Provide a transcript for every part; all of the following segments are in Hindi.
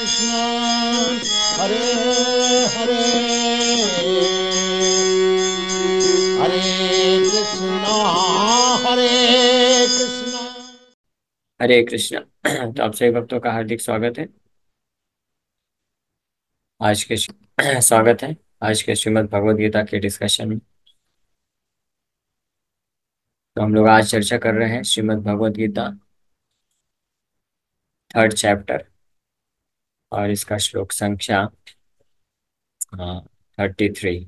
कृष्ण हरे हरे हरे कृष्ण हरे कृष्ण। हरे कृष्ण। तो आप सभी भक्तों का हार्दिक स्वागत है। आज के स्वागत है आज के श्रीमद् भगवद गीता के डिस्कशन में। तो हम लोग आज चर्चा कर रहे हैं श्रीमद् भगवद गीता थर्ड चैप्टर और इसका श्लोक संख्या 33।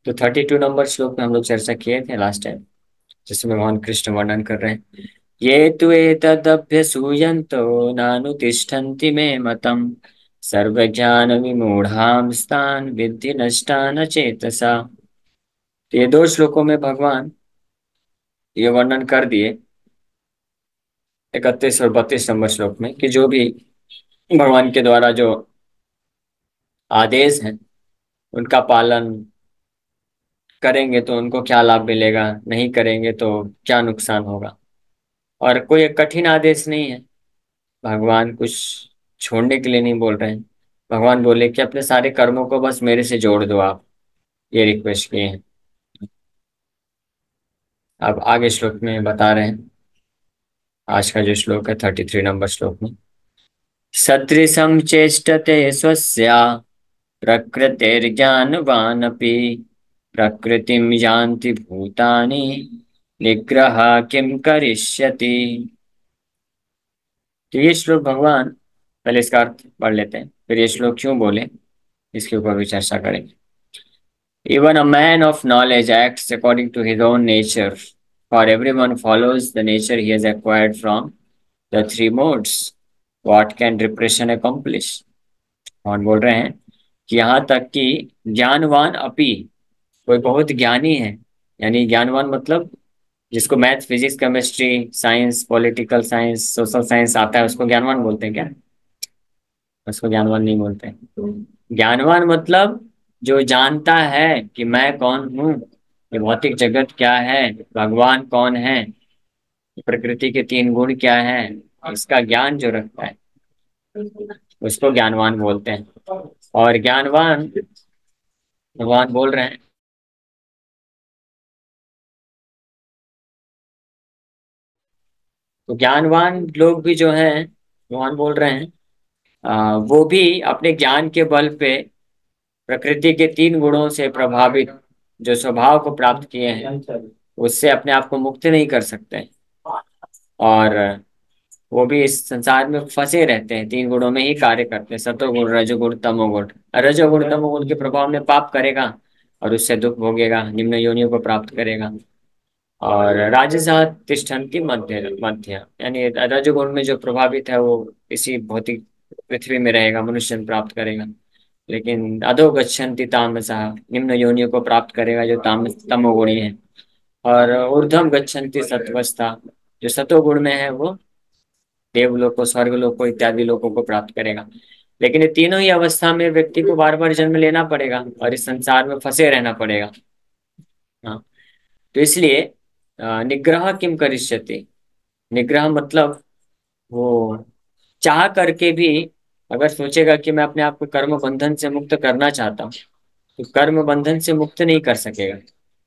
तो 32 नंबर श्लोक में हम लोग चर्चा किए थे लास्ट टाइम, जिसमें भगवान कृष्ण वर्णन कर रहे हैं। ये तु एतदभ्यसूयन्तो नानुतिष्ठन्ति मे मतम् सर्वज्ञान विमूढ़ांस्तान् विद्धि नष्टान चेतसा। तो ये दो श्लोकों में भगवान ये वर्णन कर दिए 31 और 32 नंबर श्लोक में कि जो भी भगवान के द्वारा जो आदेश हैं उनका पालन करेंगे तो उनको क्या लाभ मिलेगा, नहीं करेंगे तो क्या नुकसान होगा। और कोई एक कठिन आदेश नहीं है, भगवान कुछ छोड़ने के लिए नहीं बोल रहे हैं। भगवान बोले कि अपने सारे कर्मों को बस मेरे से जोड़ दो आप, ये रिक्वेस्ट किए हैं। अब आगे श्लोक में बता रहे हैं, आज का जो श्लोक है 33 नंबर श्लोक में, सदृशं चेष्टते स्वस्या प्रकृतिर्ज्ञानवानपि प्रकृतिं यान्ति भूतानि निग्रह किं करिष्यति। तो ये श्लोक भगवान, पहले इसका अर्थ पढ़ लेते हैं, फिर ये श्लोक क्यों बोले इसके ऊपर भी चर्चा करेंगे। Even a man of knowledge acts according to his own nature, for everyone follows the nature he has acquired from the three modes. What can repression accomplish? और बोल रहे हैं कि यहाँ तक कि ज्ञानवान अपि, कोई बहुत ज्ञानी है, यानी ज्ञानवान मतलब जिसको math physics chemistry science political science social science आता है उसको ज्ञानवान बोलते हैं क्या? उसको ज्ञानवान नहीं बोलते। ज्ञानवान मतलब जो जानता है कि मैं कौन हूँ, ये भौतिक जगत क्या है, भगवान कौन है, प्रकृति के तीन गुण क्या है, इसका ज्ञान जो रखता है उसको ज्ञानवान बोलते हैं। और ज्ञानवान भगवान बोल रहे हैं, तो ज्ञानवान लोग भी जो हैं भगवान बोल रहे हैं वो भी अपने ज्ञान के बल पे प्रकृति के तीन गुणों से प्रभावित जो स्वभाव को प्राप्त किए हैं उससे अपने आप को मुक्त नहीं कर सकते। और वो भी इस संसार में फंसे रहते हैं, तीन गुणों में ही कार्य करते हैं, सतोगुण रजोगुण तमोगुण। रजोगुण तमोगुण के प्रभाव में पाप करेगा और उससे दुख भोगेगा, निम्न योनियों को प्राप्त करेगा। और राजसा तिष्ठन्ति मध्य मध्य, यानी रजोगुण में जो प्रभावित है वो इसी भौतिक पृथ्वी में रहेगा, मनुष्य जन्म प्राप्त करेगा। लेकिन अधो गच्छन्ति तामसा, निम्न योनियों को प्राप्त करेगा जो तमोगुणी है। और ऊर्ध्वम गच्छन्ति सत्वस्था, जो सतोगुण में है वो देवलोक को स्वर्गलोक को इत्यादि लोगों को प्राप्त करेगा। लेकिन ये तीनों ही अवस्था में व्यक्ति को बार बार जन्म लेना पड़ेगा और इस संसार में फंसे रहना पड़ेगा। हाँ, तो इसलिए निग्रह किम करिष्यति। निग्रह मतलब वो चाह करके भी अगर सोचेगा कि मैं अपने आप को कर्म बंधन से मुक्त करना चाहता हूँ तो कर्म बंधन से मुक्त नहीं कर सकेगा।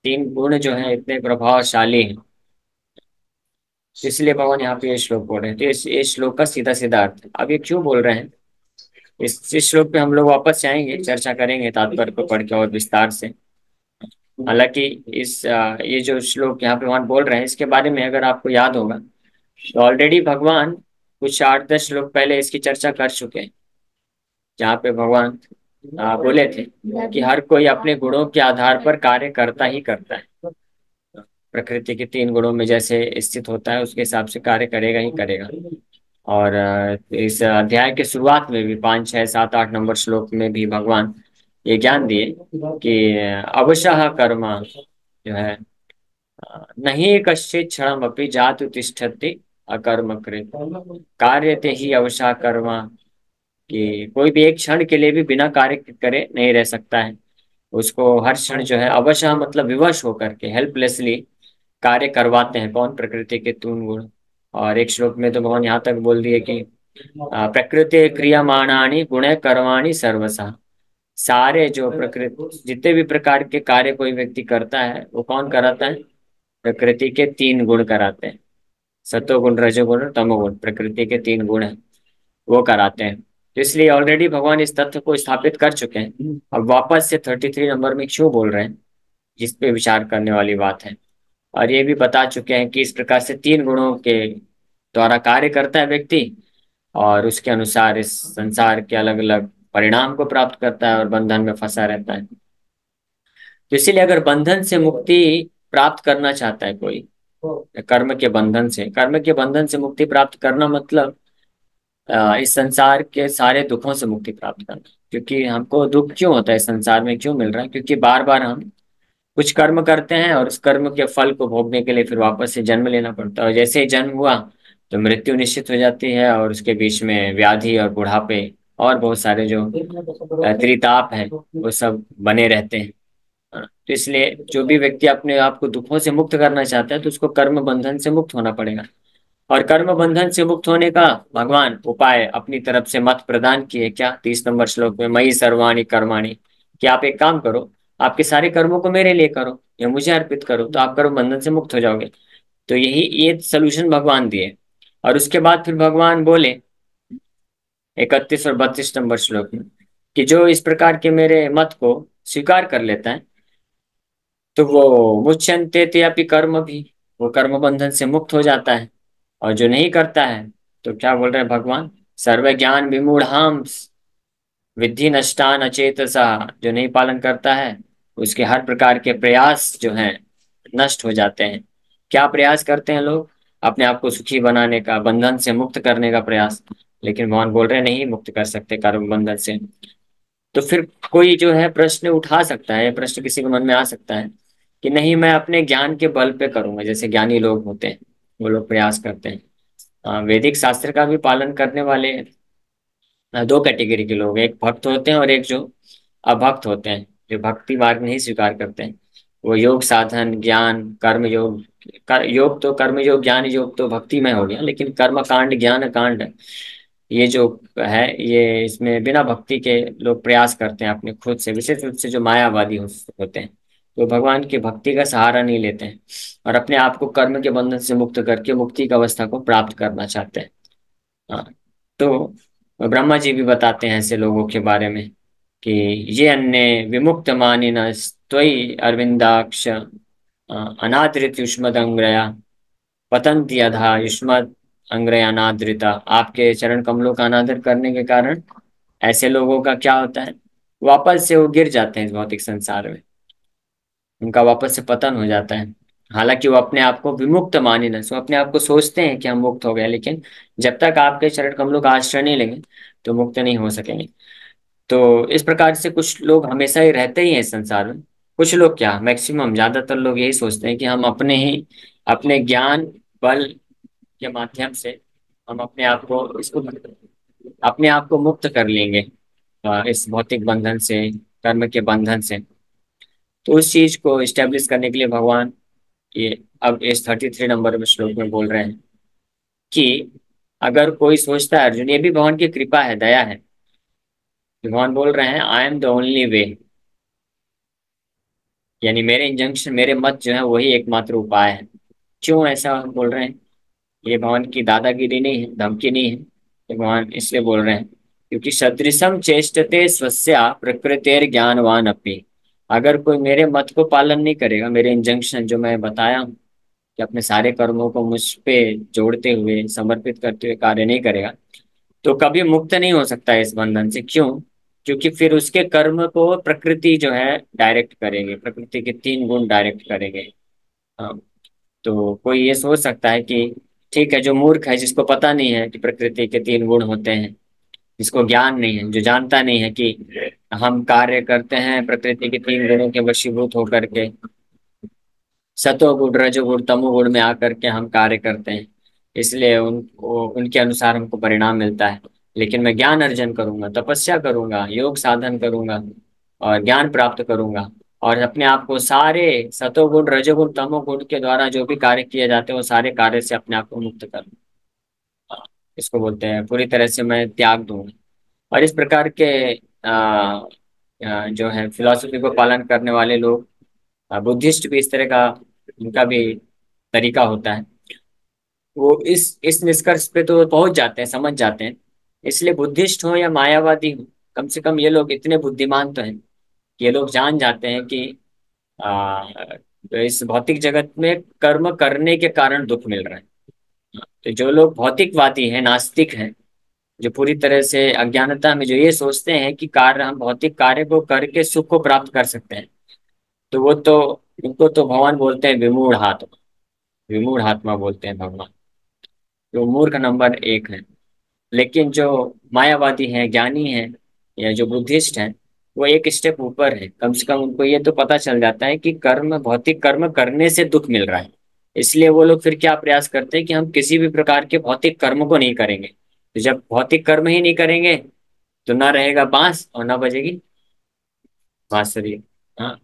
तीन गुण जो है इतने प्रभावशाली हैं, इसलिए भगवान यहाँ पे ये श्लोक बोल रहे हैं। तो इस श्लोक का सीधा सीधा अर्थ है। अब ये क्यों बोल रहे हैं, इस श्लोक पे हम लोग वापस जाएंगे, चर्चा करेंगे तात्पर्य को पढ़ के और विस्तार से। हालांकि ये जो श्लोक यहाँ पे भगवान बोल रहे हैं इसके बारे में अगर आपको याद होगा तो ऑलरेडी भगवान कुछ 8-10 श्लोक पहले इसकी चर्चा कर चुके हैं, जहाँ पे भगवान बोले थे कि हर कोई अपने गुणों के आधार पर कार्य करता ही करता है। प्रकृति के तीन गुणों में जैसे स्थित होता है उसके हिसाब से कार्य करेगा ही करेगा। और इस अध्याय के शुरुआत में भी 5, 6, 7, 8 नंबर श्लोक में भी भगवान ये ज्ञान दिए कि अवशः कर्म जो है नहीं कश्चित क्षण अपि जातु तिष्ठति अकर्म कृत कार्यते ही अवशः कर्म, कि कोई भी एक क्षण के लिए भी बिना कार्य करे नहीं रह सकता है। उसको हर क्षण जो है अवशः मतलब विवश होकर के हेल्पलेसली कार्य करवाते हैं, कौन? प्रकृति के तीन गुण। और एक श्लोक में तो भगवान यहाँ तक बोल दिए कि प्रकृति क्रियमाणानि गुणे कर्माणि सर्वसा। सारे जो प्रकृति जितने भी प्रकार के कार्य कोई व्यक्ति करता है वो कौन कराता है? प्रकृति के तीन गुण कराते हैं। सत्वगुण, रजोगुण और तमोगुण, प्रकृति के तीन गुण हैं, वो कराते हैं। तो इसलिए ऑलरेडी भगवान इस तथ्य को स्थापित कर चुके हैं। अब वापस से 33 नंबर में क्यों बोल रहे हैं, जिस पे विचार करने वाली बात है। और ये भी बता चुके हैं कि इस प्रकार से तीन गुणों के द्वारा कार्य करता है व्यक्ति, और उसके अनुसार इस संसार के अलग अलग परिणाम को प्राप्त करता है और बंधन में फंसा रहता है। तो इसीलिए अगर बंधन से मुक्ति प्राप्त करना चाहता है कोई, कर्म के बंधन से मुक्ति प्राप्त करना मतलब इस संसार के सारे दुखों से मुक्ति प्राप्त करना। क्योंकि हमको दुख क्यों होता है, इस संसार में क्यों मिल रहा है? क्योंकि बार बार हम कुछ कर्म करते हैं और उस कर्म के फल को भोगने के लिए फिर वापस से जन्म लेना पड़ता है। और जैसे ही जन्म हुआ तो मृत्यु निश्चित हो जाती है, और उसके बीच में व्याधि और बुढ़ापे और बहुत सारे जो त्रिताप है वो सब बने रहते हैं। तो इसलिए जो भी व्यक्ति अपने आप को दुखों से मुक्त करना चाहता है तो उसको कर्म बंधन से मुक्त होना पड़ेगा। और कर्म बंधन से मुक्त होने का भगवान उपाय अपनी तरफ से मत प्रदान किए। क्या? 30 नंबर श्लोक में, मई सर्वाणि कर्माणि, कि आप एक काम करो, आपके सारे कर्मों को मेरे लिए करो या मुझे अर्पित करो, तो आप कर्म बंधन से मुक्त हो जाओगे। तो यही ये सोल्यूशन भगवान दिए। और उसके बाद फिर भगवान बोले 31 और 32 नंबर श्लोक में कि जो इस प्रकार के मेरे मत को स्वीकार कर लेता है तो वो मुच्यन्ते ते कर्म भी, वो कर्म बंधन से मुक्त हो जाता है। और जो नहीं करता है तो क्या बोल रहे हैं भगवान? सर्व ज्ञान विमूढ़ांस विद्धि नष्टान अचेतसा, जो नहीं पालन करता है उसके हर प्रकार के प्रयास जो हैं नष्ट हो जाते हैं। क्या प्रयास करते हैं लोग? अपने आप को सुखी बनाने का, बंधन से मुक्त करने का प्रयास। लेकिन भगवान बोल रहे हैं नहीं मुक्त कर सकते कर्म बंधन से। तो फिर कोई जो है प्रश्न उठा सकता है, प्रश्न किसी के मन में आ सकता है कि नहीं मैं अपने ज्ञान के बल पे करूंगा, जैसे ज्ञानी लोग होते हैं वो लोग प्रयास करते हैं। वैदिक शास्त्र का भी पालन करने वाले दो कैटेगरी के लोग हैं, एक भक्त होते हैं और एक जो अभक्त होते हैं, जो भक्ति मार्ग नहीं स्वीकार करते हैं। वो योग साधन ज्ञान कर्म योग, योग तो कर्म योग, ज्ञान योग तो भक्ति में हो गया, लेकिन कर्म कांड ज्ञान कांड ये जो है ये इसमें बिना भक्ति के लोग प्रयास करते हैं अपने खुद से, विशेष रूप से जो मायावादी होते हैं तो भगवान की भक्ति का सहारा नहीं लेते हैं और अपने आप को कर्म के बंधन से मुक्त करके मुक्ति की अवस्था को प्राप्त करना चाहते हैं। हाँ, तो ब्रह्मा जी भी बताते हैं ऐसे लोगों के बारे में कि ये अन्य विमुक्त मानिन त्वयि अरविंदाक्ष अनादृत युष्मद अंग्रया पतंति अधा युष्मद अंग्रया अनादृता। आपके चरण कमलों का अनादर करने के कारण ऐसे लोगों का क्या होता है? वापस से वो गिर जाते हैं इस भौतिक संसार में, उनका वापस से पतन हो जाता है। हालांकि वो अपने आप को विमुक्त मानी न, सो अपने आप को सोचते हैं कि हम मुक्त हो गए, लेकिन जब तक आपके चरण कमलों का आश्रय नहीं लेंगे तो मुक्त नहीं हो सकेंगे। तो इस प्रकार से कुछ लोग हमेशा ही रहते ही हैं इस संसार में। कुछ लोग क्या, मैक्सिमम ज्यादातर लोग यही सोचते हैं कि हम अपने ज्ञान बल के माध्यम से हम अपने आप को मुक्त कर लेंगे इस भौतिक बंधन से, कर्म के बंधन से। तो उस चीज को स्टेब्लिश करने के लिए भगवान ये अब इस 33 नंबर में श्लोक में बोल रहे हैं कि अगर कोई सोचता है, अर्जुन ये भी भगवान की कृपा है, दया है। भगवान बोल रहे हैं I am the only way, यानी मेरे इंजंक्शन, मेरे मत जो है वही एकमात्र उपाय है। क्यों ऐसा बोल रहे हैं? ये भगवान की दादागिरी नहीं है, धमकी नहीं है, ये भगवान इसलिए बोल रहे हैं क्योंकि सदृशम चेष्टते स्वस्या प्रकृतेर ज्ञानवान अपि। अगर कोई मेरे मत को पालन नहीं करेगा, मेरे इंजंक्शन जो मैं बताया हूँ कि अपने सारे कर्मों को मुझ पे जोड़ते हुए समर्पित करते हुए कार्य नहीं करेगा तो कभी मुक्त नहीं हो सकता है इस बंधन से। क्यों? क्योंकि फिर उसके कर्म को प्रकृति जो है डायरेक्ट करेंगे, प्रकृति के तीन गुण डायरेक्ट करेंगे। हाँ, तो कोई ये सोच सकता है कि ठीक है, जो मूर्ख है, जिसको पता नहीं है कि प्रकृति के तीन गुण होते हैं, जिसको ज्ञान नहीं है, जो जानता नहीं है कि हम कार्य करते हैं प्रकृति के तीन गुणों के वशीभूत होकर के, सतोगुण रजोगुण तमोगुण में आकर के हम कार्य करते हैं, इसलिए उनके अनुसार हमको परिणाम मिलता है। लेकिन मैं ज्ञान अर्जन करूंगा, तपस्या करूंगा, योग साधन करूंगा और ज्ञान प्राप्त करूंगा और अपने आप को सारे सतोगुण रजोगुण तमोगुण के द्वारा जो भी कार्य किए जाते हैं वो सारे कार्य से अपने आप को मुक्त कर लूं। इसको बोलते हैं पूरी तरह से मैं त्याग दूं। और इस प्रकार के जो है फिलॉसफी को पालन करने वाले लोग, बुद्धिस्ट भी इस तरह का उनका भी तरीका होता है। वो इस निष्कर्ष पे तो पहुंच जाते हैं, समझ जाते हैं। इसलिए बुद्धिस्ट हो या मायावादी हो, कम से कम ये लोग इतने बुद्धिमान तो हैं कि ये लोग जान जाते हैं कि आ, इस भौतिक जगत में कर्म करने के कारण दुख मिल रहा है। तो जो लोग भौतिकवादी हैं, नास्तिक हैं, जो पूरी तरह से अज्ञानता में जो ये सोचते हैं कि कार्य, हम भौतिक कार्य को करके सुख को प्राप्त कर सकते हैं, तो वो तो, उनको तो भगवान बोलते हैं विमूढ़ आत्मा। विमूढ़ आत्मा बोलते हैं भगवान, जो मूर्ख नंबर एक है। लेकिन जो मायावादी हैं, ज्ञानी हैं, या जो बुद्धिस्ट हैं, वो एक स्टेप ऊपर है। कम से कम उनको ये तो पता चल जाता है कि कर्म, भौतिक कर्म करने से दुख मिल रहा है। इसलिए वो लोग फिर क्या प्रयास करते हैं कि हम किसी भी प्रकार के भौतिक कर्म को नहीं करेंगे। तो जब भौतिक कर्म ही नहीं करेंगे तो ना रहेगा बांस और ना बजेगी बांसुरी। हाँ,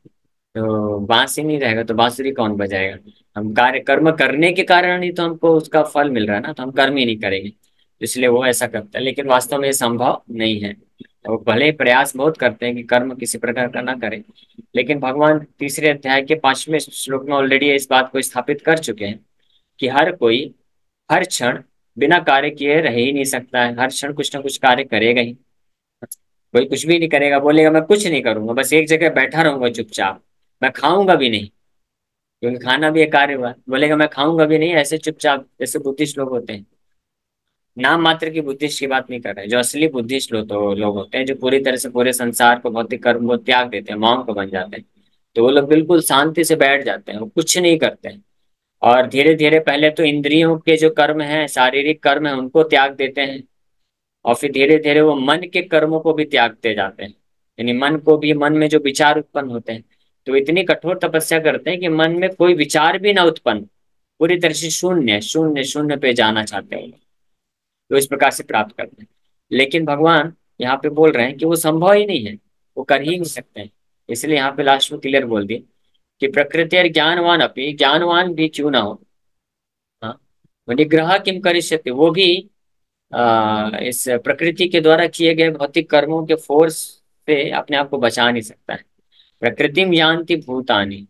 तो बांस ही नहीं रहेगा तो बांसुरी कौन बजाएगा। हम कार्य कर्म करने के कारण ही तो हमको उसका फल मिल रहा है ना, तो हम कर्म ही नहीं करेंगे। इसलिए वो ऐसा करता है, लेकिन वास्तव में ये संभव नहीं है। वो भले ही प्रयास बहुत करते हैं कि कर्म किसी प्रकार का ना करें, लेकिन भगवान तीसरे अध्याय के 5वें श्लोक में ऑलरेडी इस बात को स्थापित कर चुके हैं कि हर कोई हर क्षण बिना कार्य किए रह ही नहीं सकता है। हर क्षण कुछ ना कुछ कार्य करेगा ही। कोई कुछ भी नहीं करेगा, बोलेगा मैं कुछ नहीं करूंगा, बस एक जगह बैठा रहूंगा चुपचाप, मैं खाऊंगा भी नहीं, क्योंकि खाना भी एक कार्य हुआ। बोलेगा मैं खाऊंगा भी नहीं, ऐसे चुपचाप, जैसे बुद्धिस्ट लोग होते हैं। नाम मात्र की बुद्धिस्ट की बात नहीं कर रहे, जो असली बुद्धिस्ट लोग तो लोग होते हैं जो पूरी तरह से पूरे संसार को, भौतिक कर्म को त्याग देते हैं, मौन को बन जाते हैं। तो वो लोग बिल्कुल शांति से बैठ जाते हैं, वो कुछ नहीं करते हैं। और धीरे धीरे पहले तो इंद्रियों के जो कर्म हैं, शारीरिक कर्म है, उनको त्याग देते हैं। और फिर धीरे धीरे वो मन के कर्मों को भी त्यागते जाते हैं। यानी मन को भी, मन में जो विचार उत्पन्न होते हैं, तो इतनी कठोर तपस्या करते हैं कि मन में कोई विचार भी ना उत्पन्न, पूरी तरह से शून्य शून्य शून्य पे जाना चाहते हैं वो लोग। तो इस प्रकार से प्राप्त करते हैं। लेकिन भगवान यहाँ पे बोल रहे हैं कि वो संभव ही नहीं है, वो कर ही नहीं सकते हैं। इसलिए यहाँ पे लास्ट में क्लियर बोल दिए कि प्रकृति और ज्ञानवान, अपनी ज्ञानवान भी क्यों ना हो, हाँ, वो निग्रह किम करिष्यति, वो भी इस प्रकृति के द्वारा किए गए भौतिक कर्मों के फोर्स से अपने आप को बचा नहीं सकता है। प्रकृतिम यान्ति भूतानि,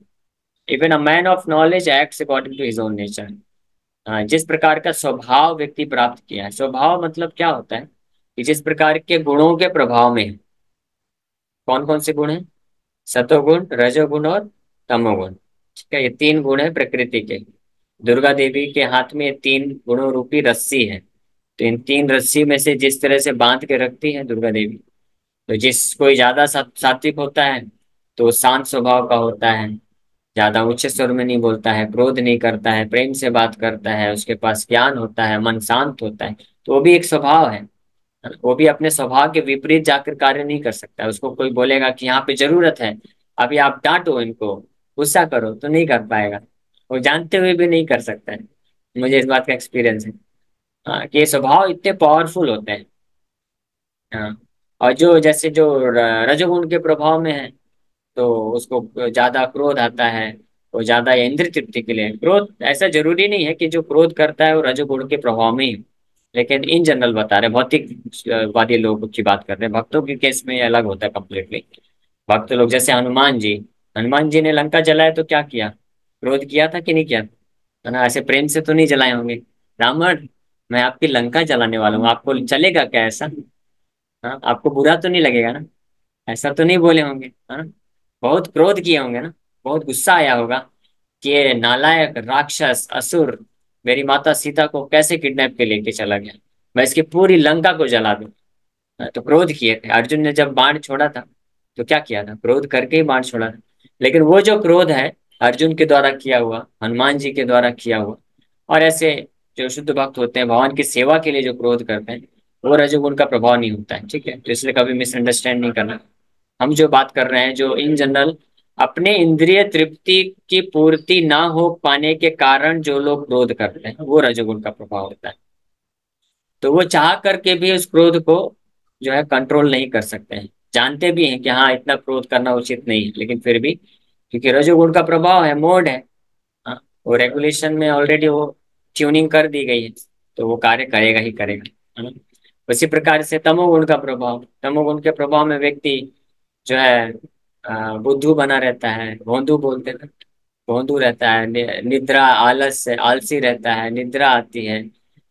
even a man of knowledge acts according to his own nature. जिस प्रकार का स्वभाव व्यक्ति प्राप्त किया है, स्वभाव मतलब क्या होता है कि जिस प्रकार के गुणों के प्रभाव में है। कौन कौन से गुण हैं? सतोगुण, रजोगुण और तमोगुण। ठीक है, ये तीन गुण है प्रकृति के। दुर्गा देवी के हाथ में ये तीन गुणों रूपी रस्सी है। तो इन तीन रस्सी में से जिस तरह से बांध के रखती है दुर्गा देवी, तो जिस कोई ज्यादा सात्विक होता है तो वो शांत स्वभाव का होता है, ज्यादा उच्च स्वर में नहीं बोलता है, क्रोध नहीं करता है, प्रेम से बात करता है, उसके पास ज्ञान होता है, मन शांत होता है। तो वो भी एक स्वभाव है। वो भी अपने स्वभाव के विपरीत जाकर कार्य नहीं कर सकता है। उसको कोई बोलेगा कि यहाँ पे जरूरत है, अभी आप डांटो इनको, गुस्सा करो, तो नहीं कर पाएगा। वो जानते हुए भी नहीं कर सकता है। मुझे इस बात का एक्सपीरियंस है। हाँ, कि ये स्वभाव इतने पावरफुल होते हैं। हाँ, और जो जैसे जो रजोगुण के प्रभाव में है, तो उसको ज्यादा क्रोध आता है। वो ज्यादा इंद्रिय तृप्ति के लिए क्रोध, ऐसा जरूरी नहीं है कि जो क्रोध करता है वो रजोगुण के प्रभाव में ही हो। लेकिन इन जनरल बता रहे, भौतिक वादी लोगों की बात कर रहे हैं। भक्तों के केस में ये अलग होता है कम्प्लीटली। भक्त लोग जैसे हनुमान जी, हनुमान जी ने लंका जलाया तो क्या किया? क्रोध किया था कि नहीं किया? है ना, ऐसे प्रेम से तो नहीं जलाए होंगे। रावण, मैं आपकी लंका जलाने वाला हूँ, आपको चलेगा क्या ऐसा? हाँ, आपको बुरा तो नहीं लगेगा ना? ऐसा तो नहीं बोले होंगे, है ना? बहुत क्रोध किए होंगे ना, बहुत गुस्सा आया होगा कि ये नालायक राक्षस असुर मेरी माता सीता को कैसे किडनैप के लेके चला गया, मैं इसकी पूरी लंका को जला दूं। तो क्रोध किए थे। अर्जुन ने जब बाण छोड़ा था तो क्या किया था? क्रोध करके ही बाण छोड़ा था। लेकिन वो जो क्रोध है अर्जुन के द्वारा किया हुआ, हनुमान जी के द्वारा किया हुआ, और ऐसे जो शुद्ध भक्त होते हैं भगवान की सेवा के लिए जो क्रोध करते हैं, वो रजोगुण का प्रभाव नहीं होता है। ठीक है, तो इसलिए कभी मिसअंडरस्टैंड नहीं करना। हम जो बात कर रहे हैं, जो इन जनरल अपने इंद्रिय तृप्ति की पूर्ति ना हो पाने के कारण जो लोग क्रोध करते हैं, वो रजोगुण का प्रभाव होता है। तो वो चाह करके भी उस क्रोध को जो है कंट्रोल नहीं कर सकते हैं। जानते भी हैं कि हाँ इतना क्रोध करना उचित नहीं है, लेकिन फिर भी क्योंकि रजोगुण का प्रभाव है, मोड है, हाँ, वो रेगुलेशन में ऑलरेडी वो ट्यूनिंग कर दी गई है, तो वो कार्य करेगा ही करेगा, है ना। उसी प्रकार से तमोगुण का प्रभाव, तमोगुण के प्रभाव में व्यक्ति जो है बुद्धू बना रहता है, भोंदू बोलते हैं, भोंदू रहता है, निद्रा, आलस से आलसी रहता है, निद्रा आती है,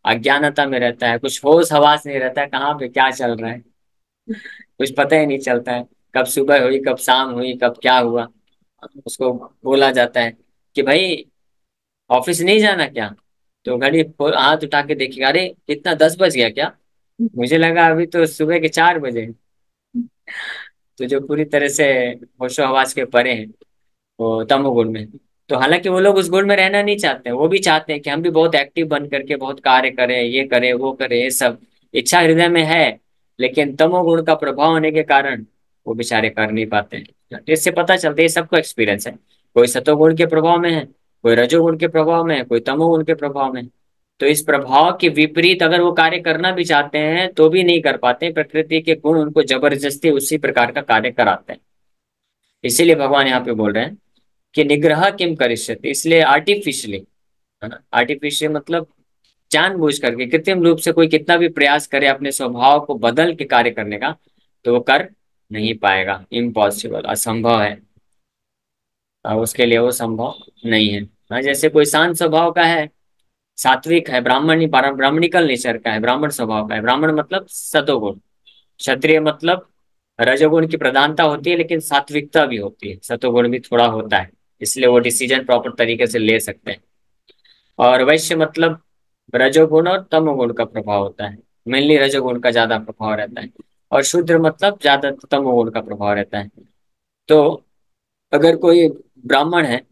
अज्ञानता में रहता है, कुछ होश हवास नहीं रहता है, कहाँ पे क्या चल रहा है कुछ पता ही नहीं चलता है, कब सुबह हुई कब शाम हुई कब क्या हुआ। उसको बोला जाता है कि भाई ऑफिस नहीं जाना क्या, तो घड़ी हाथ उठा के देखिएगा, अरे कितना 10 बज गया क्या, मुझे लगा अभी तो सुबह के 4 बजे हैं। तो जो पूरी तरह से होशो हवास के परे हैं, वो तमोगुण में। तो हालांकि वो लोग उस गुण में रहना नहीं चाहते हैं, वो भी चाहते हैं कि हम भी बहुत एक्टिव बन करके बहुत कार्य करें, ये करें वो करें, ये सब इच्छा हृदय में है, लेकिन तमोगुण का प्रभाव होने के कारण वो बेचारे कर नहीं पाते हैं। तो इससे पता चलता है, ये सबको एक्सपीरियंस है, कोई सतोगुण के प्रभाव में है, कोई रजोगुण के प्रभाव में है, कोई तमोगुण के प्रभाव में है। तो इस प्रभाव के विपरीत अगर वो कार्य करना भी चाहते हैं तो भी नहीं कर पाते, प्रकृति के गुण उनको जबरदस्ती उसी प्रकार का कार्य कराते हैं। इसीलिए भगवान यहाँ पे बोल रहे हैं कि निग्रह किम करिष्यति, इसलिए आर्टिफिशियली, है ना, आर्टिफिशियल मतलब जानबूझ करके कृत्रिम रूप से कोई कितना भी प्रयास करे अपने स्वभाव को बदल के कार्य करने का, तो वो कर नहीं पाएगा, इम्पॉसिबल, असंभव है। उसके लिए वो संभव नहीं है। जैसे कोई शांत स्वभाव का है, सात्विक है, ब्राह्मणी ब्राह्मणिकल नेचर का है, ब्राह्मण स्वभाव का है, ब्राह्मण मतलब सतोगुण, क्षत्रिय मतलब रजोगुण की प्रधानता होती है लेकिन सात्विकता भी होती है, सतोगुण भी थोड़ा होता है, इसलिए वो डिसीजन प्रॉपर तरीके से ले सकते हैं। और वैश्य मतलब रजोगुण और तमोगुण का प्रभाव होता है, मेनली रजोगुण का ज्यादा प्रभाव रहता है। और शूद्र मतलब ज्यादा तमोगुण का प्रभाव रहता है। तो अगर कोई ब्राह्मण है,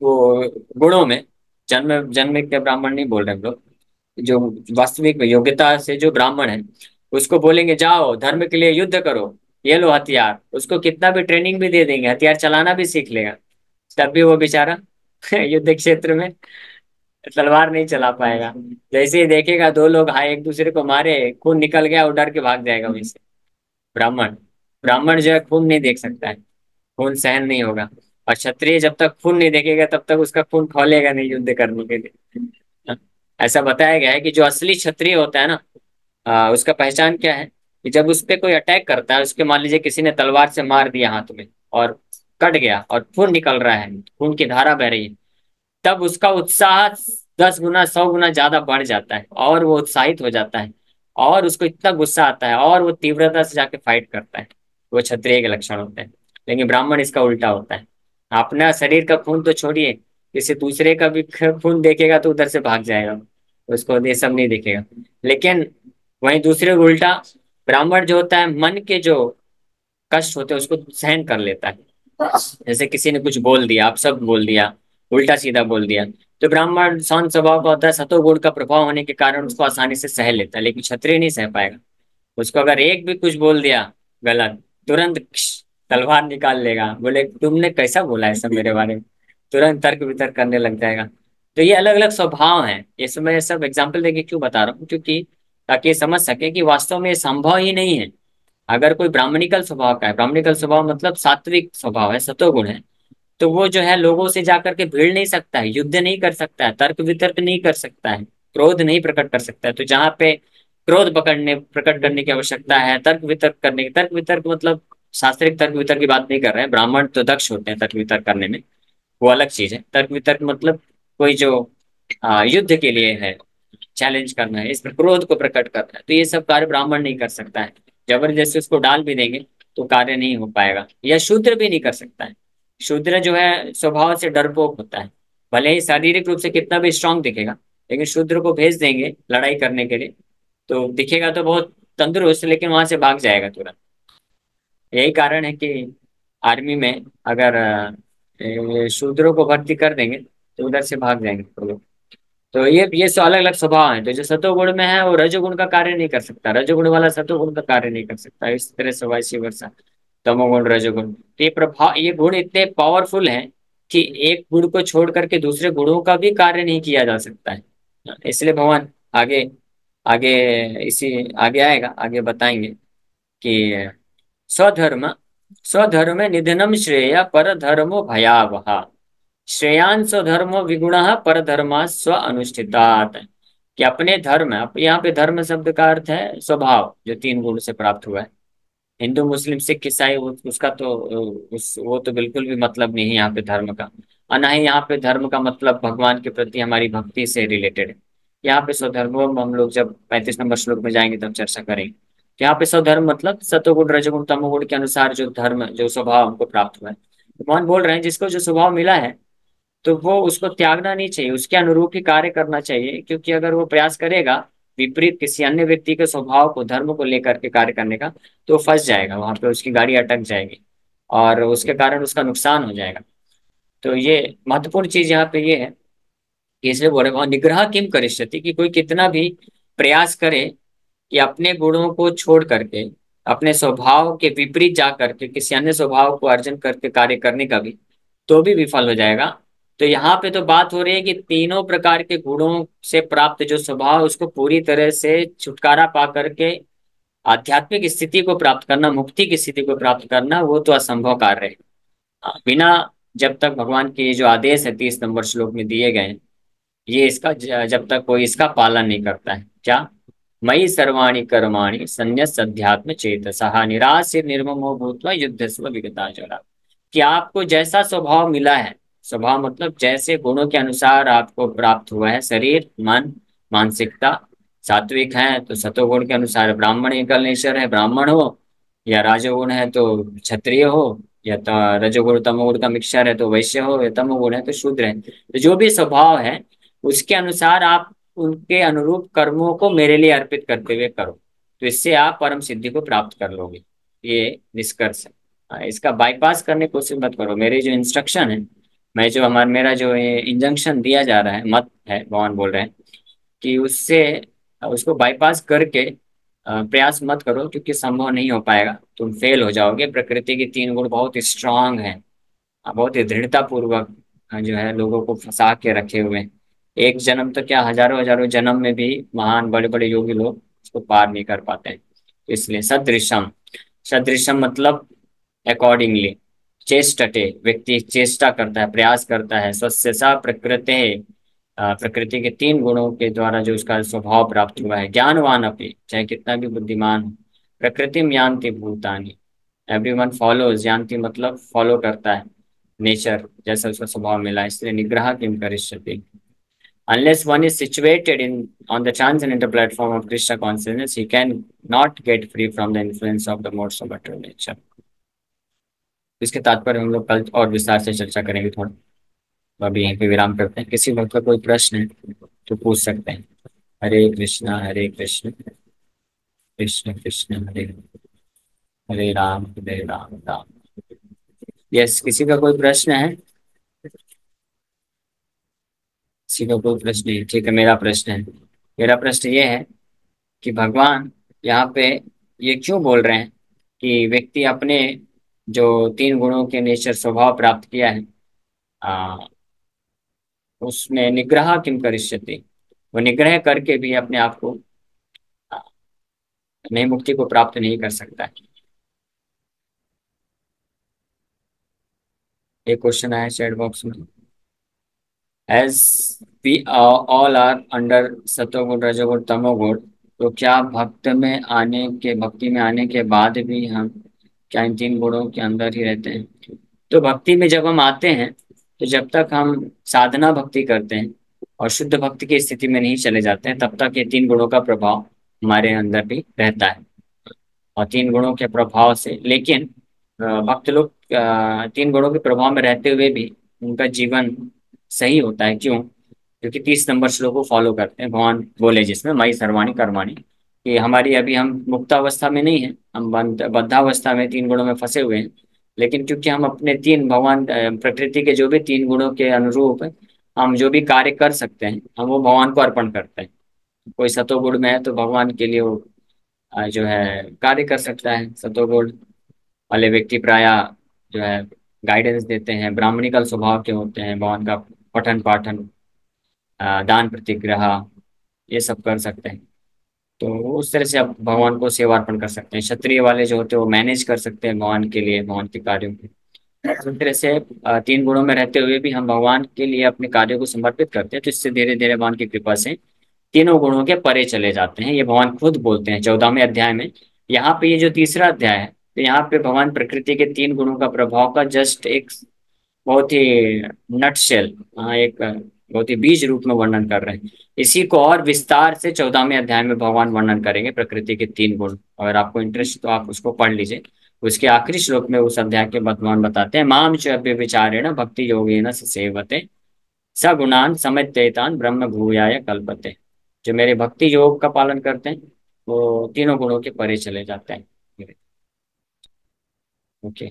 वो गुणों में जन्म जन्म के ब्राह्मण नहीं बोल रहे हम लोग, जो वास्तविक में योग्यता से जो ब्राह्मण है, उसको बोलेंगे जाओ धर्म के लिए युद्ध करो, ये लो हथियार, उसको कितना भी ट्रेनिंग भी दे देंगे, हथियार चलाना भी सीख लेगा, तब भी वो बेचारा युद्ध क्षेत्र में तलवार नहीं चला पाएगा। जैसे ही देखेगा दो लोग हाय एक दूसरे को मारे, खून निकल गया, वो डर के भाग जाएगा वहीं से। ब्राह्मण, ब्राह्मण जो है खून नहीं देख सकता है, खून सहन नहीं होगा। और क्षत्रिय जब तक खून नहीं देखेगा तब तक उसका खून खौलेगा नहीं युद्ध करने के लिए। ऐसा बताया गया है कि जो असली क्षत्रिय होता है ना, उसका पहचान क्या है कि जब उस पे कोई अटैक करता है, उसके मान लीजिए किसी ने तलवार से मार दिया हाथ में और कट गया और खून निकल रहा है, खून की धारा बह रही है, तब उसका उत्साह 10 गुना 100 गुना ज्यादा बढ़ जाता है और वो उत्साहित हो जाता है और उसको इतना गुस्सा आता है और वो तीव्रता से जाके फाइट करता है। वो क्षत्रिय के लक्षण होते हैं। लेकिन ब्राह्मण इसका उल्टा होता है, अपना शरीर का खून तो छोड़िए, किसी दूसरे का भी खून देखेगा तो उधर से भाग जाएगा, उसको ये सब नहीं देखेगा। लेकिन वहीं दूसरे को उल्टा, ब्राह्मण जो होता है मन के जो कष्ट होते हैं उसको सहन कर लेता है। जैसे किसी ने कुछ बोल दिया, आप सब बोल दिया, उल्टा सीधा बोल दिया, तो ब्राह्मण शांत स्वभाव का होता है, सतोगुण का प्रभाव होने के कारण उसको आसानी से सह लेता है, लेकिन क्षत्रिय नहीं सह पाएगा। उसको अगर एक भी कुछ बोल दिया गलत, तुरंत तलवार निकाल लेगा, बोले तुमने कैसा बोला है सब मेरे बारे में, तुरंत तर्क वितर्क करने लग जाएगा। तो ये अलग अलग स्वभाव हैं, ये सब मैं सब एग्जाम्पल देके क्यों बता रहा हूँ, क्योंकि ताकि ये समझ सके कि वास्तव में ये संभव ही नहीं है। अगर कोई ब्राह्मणिकल स्वभाव का है, ब्राह्मणिकल स्वभाव मतलब सात्विक स्वभाव है, सतोगुण है, तो वो जो है लोगों से जाकर के भिड़ नहीं सकता है, युद्ध नहीं कर सकता है, तर्क वितर्क नहीं कर सकता है, क्रोध नहीं प्रकट कर सकता है। तो जहाँ पे क्रोध पकड़ने प्रकट करने की आवश्यकता है, तर्क वितर्क करने की, तर्क वितर्क मतलब शास्त्रिक तर्क वितर्क की बात नहीं कर रहे हैं, ब्राह्मण तो दक्ष होते हैं तर्क वितर्क करने में, वो अलग चीज है। तर्क वितर्क मतलब कोई जो युद्ध के लिए है, चैलेंज करना है, इस पर क्रोध को प्रकट करना है, तो ये सब कार्य ब्राह्मण नहीं कर सकता है। जबरदस्ती उसको डाल भी देंगे तो कार्य नहीं हो पाएगा, या शूद्र भी नहीं कर सकता है। शूद्र जो है स्वभाव से डरपोक होता है, भले ही शारीरिक रूप से कितना भी स्ट्रांग दिखेगा, लेकिन शूद्र को भेज देंगे लड़ाई करने के लिए तो दिखेगा तो बहुत तंदुरुस्त, लेकिन वहां से भाग जाएगा तुरंत। यही कारण है कि आर्मी में अगर शूद्रों को भर्ती कर देंगे तो उधर से भाग जाएंगे तो लोग। तो ये अलग अलग स्वभाव है, तो जो सतोगुण में है वो रजोगुण का कार्य नहीं कर सकता, रजोगुण वाला सतोगुण का कार्य नहीं कर सकता, इस तरह से वाइस वर्सा, तमोगुण रजोगुण। तो ये प्रभाव, ये गुण इतने पावरफुल हैं कि एक गुण को छोड़ करके दूसरे गुणों का भी कार्य नहीं किया जा सकता है। इसलिए भगवान आगे आगे इसी आगे आएगा, आगे बताएंगे कि स्वधर्म स्वधर्म निधनम श्रेय परधर्मो भयावह। श्रेयान स्वधर्मो विगुणः परधर्मा स्व अनुष्ठितात्। कि अपने धर्म, यहाँ पे धर्म शब्द का अर्थ है स्वभाव, जो तीन गुण से प्राप्त हुआ है। हिंदू मुस्लिम सिख ईसाई उसका तो वो तो बिल्कुल भी मतलब नहीं है यहाँ पे धर्म का। और ना ही यहाँ पे धर्म का मतलब भगवान के प्रति हमारी भक्ति से रिलेटेड है। यहाँ पे स्वधर्मो में हम लोग जब 35 नंबर श्लोक में जाएंगे तब चर्चा करेंगे। तो यहाँ पे स्वधर्म मतलब सतोगुण रजोगुण तमोगुण के अनुसार जो धर्म, जो स्वभाव हमको प्राप्त हुआ है। भगवान बोल रहे हैं जिसको जो स्वभाव मिला है तो वो उसको त्यागना नहीं चाहिए, उसके अनुरूप ही कार्य करना चाहिए। क्योंकि अगर वो प्रयास करेगा विपरीत किसी अन्य व्यक्ति के स्वभाव को, धर्म को लेकर के कार्य करने का, तो वो फंस जाएगा, वहां पे उसकी गाड़ी अटक जाएगी और उसके कारण उसका नुकसान हो जाएगा। तो ये महत्वपूर्ण चीज यहाँ पे ये है कि इसलिए बोले वहां निग्रह किम करिष्यति, कि कोई कितना भी प्रयास करे कि अपने गुणों को छोड़ करके, अपने स्वभाव के विपरीत जा करके किसी अन्य स्वभाव को अर्जन करके कार्य करने का भी, तो भी विफल हो जाएगा। तो यहाँ पे तो बात हो रही है कि तीनों प्रकार के गुणों से प्राप्त जो स्वभाव, उसको पूरी तरह से छुटकारा पा करके आध्यात्मिक स्थिति को प्राप्त करना, मुक्ति की स्थिति को प्राप्त करना, वो तो असंभव कार्य है। बिना, जब तक भगवान के जो आदेश है 30 नंबर श्लोक में दिए गए हैं, ये इसका जब तक कोई इसका पालन नहीं करता है, क्या, मयि सर्वाणि कर्माणि संन्यस्य अध्यात्म चेतसः निरास्य निर्ममो भूत्वा युद्धस्व विगताचरा। कि आपको जैसा स्वभाव मिला है, स्वभाव मतलब जैसे गुणों के अनुसार आपको प्राप्त हुआ है, शरीर मन मानसिकता, सात्विक है तो सतोगुण के अनुसार ब्राह्मण एकल नेचर है ब्राह्मण हो, या राजोगुण है तो क्षत्रिय हो, या रजोगुण तमोगुण का मिक्सचर है तो वैश्य हो, या तमोगुण है तो शूद्र है। तो जो भी स्वभाव है उसके अनुसार आप उनके अनुरूप कर्मों को मेरे लिए अर्पित करते हुए करो, तो इससे आप परम सिद्धि को प्राप्त कर लोगे। ये निष्कर्ष है। इसका बाईपास करने की कोशिश मत करो। मेरे जो इंस्ट्रक्शन है, मैं जो हमारा मेरा जो ये इंजंक्शन दिया जा रहा है, मत है, भगवान बोल रहे हैं कि उससे उसको बाईपास करके प्रयास मत करो, क्योंकि संभव नहीं हो पाएगा, तुम फेल हो जाओगे। प्रकृति के तीन गुण बहुत स्ट्रांग हैं, बहुत ही दृढ़ता पूर्वक जो है लोगों को फंसा के रखे हुए हैं। एक जन्म तो क्या, हजारों हजारों जन्म में भी महान बड़े बड़े योगी लोग उसको पार नहीं कर पाते हैं। तो इसलिए सदृशम, सदृशम मतलब अकॉर्डिंगली, चेष्टते, व्यक्ति चेष्टा करता है, प्रयास करता है, स्वस्य सा प्रकृति, प्रकृति के तीन गुणों के द्वारा जो उसका स्वभाव प्राप्त हुआ है। ज्ञानवान अपनी, चाहे कितना भी बुद्धिमान हो, प्रकृतिम यान्ति भूतानि, एवरीवन फॉलोज, यान्ति मतलब फॉलो करता है नेचर, जैसा उसका स्वभाव मिला है। इसलिए निग्रह किम करिष्यति, unless one is situated in on the transcendental platform of Krishna consciousness, he can not get free from the influence of the modes of material nature। इसके तात्पर्य हम लोग कल और विस्तार से चर्चा करेंगे थोड़ा। तो अभी यहीं पे विराम करते हैं। किसी वक्त का कोई प्रश्न है तो पूछ सकते हैं। हरे कृष्ण कृष्ण कृष्ण हरे हरे राम राम। यस, किसी का कोई प्रश्न है? किसी का कोई प्रश्न नहीं? ठीक है, मेरा प्रश्न है। मेरा प्रश्न ये है कि भगवान यहाँ पे ये क्यों बोल रहे हैं कि व्यक्ति अपने जो तीन गुणों के नेचर स्वभाव प्राप्त किया है, आ, उसमें निग्रह किम करिष्यति, वो निग्रह करके भी अपने आप को आ, नई मुक्ति को प्राप्त नहीं कर सकता है। एक क्वेश्चन आया चैट बॉक्स में, as we all are under सतोगुण रजोगुण तमोगुण, तो क्या भक्ति में आने के बाद भी हम क्या इन तीन गुणों के अंदर ही रहते हैं? तो भक्ति में जब हम आते हैं, तो जब तक हम साधना भक्ति करते हैं और शुद्ध भक्ति की स्थिति में नहीं चले जाते हैं, तब तक ये तीन गुणों का प्रभाव हमारे अंदर भी रहता है। और तीन गुणों के प्रभाव से, लेकिन भक्त लोग तीन गुणों के प्रभाव में रहते हुए भी उनका जीवन सही होता है। क्यों? क्योंकि 30 नंबर श्लोक को फॉलो करते हैं। भगवान बोले जिसमें मयि सर्वाणि कर्माणि, कि हमारी अभी हम मुक्तावस्था में नहीं है, हम बद्धावस्था में तीन गुणों में फंसे हुए हैं। लेकिन क्योंकि हम अपने तीन भगवान प्रकृति के जो भी तीन गुणों के अनुरूप हम जो भी कार्य कर सकते हैं, हम वो भगवान को अर्पण करते हैं। कोई सतोगुण में है तो भगवान के लिए वो जो है कार्य कर सकता है। सतोगुण वाले व्यक्ति प्राय जो है गाइडेंस देते हैं, ब्राह्मणिकल स्वभाव के होते हैं, भगवान का पठन पाठन, दान प्रतिग्रह, ये सब कर सकते हैं। तो उस तरह से आप भगवान को सेवार्पण कर सकते हैं। क्षत्रिय वाले जो होते हैं वो मैनेज कर सकते हैं भगवान के लिए, भगवान के कार्यों को। इस तरह से तीन गुणों में रहते हुए भी हम भगवान के लिए अपने कार्यों को समर्पित करते हैं, तो इससे धीरे धीरे भगवान की कृपा से तीनों गुणों के परे चले जाते हैं। ये भगवान खुद बोलते हैं 14वें अध्याय में। यहाँ पे ये जो तीसरा अध्याय है, तो यहाँ पे भगवान प्रकृति के तीन गुणों का प्रभाव का जस्ट एक बहुत ही नटशेल, हाँ, एक बहुत ही बीज रूप में वर्णन कर रहे हैं। इसी को और विस्तार से 14वें अध्याय में भगवान वर्णन करेंगे प्रकृति के तीन गुण। अगर आपको इंटरेस्ट तो आप उसको पढ़ लीजिए। उसके आखिरी श्लोक में उस अध्याय के भगवान बताते हैं, माम च व्यभिचारेण भक्ति योगेन स सेवते सगुणान समित्येतान ब्रह्म भूयाय कल्पते। जो मेरे भक्ति योग का पालन करते हैं वो तीनों गुणों के परे चले जाते हैं। ओके।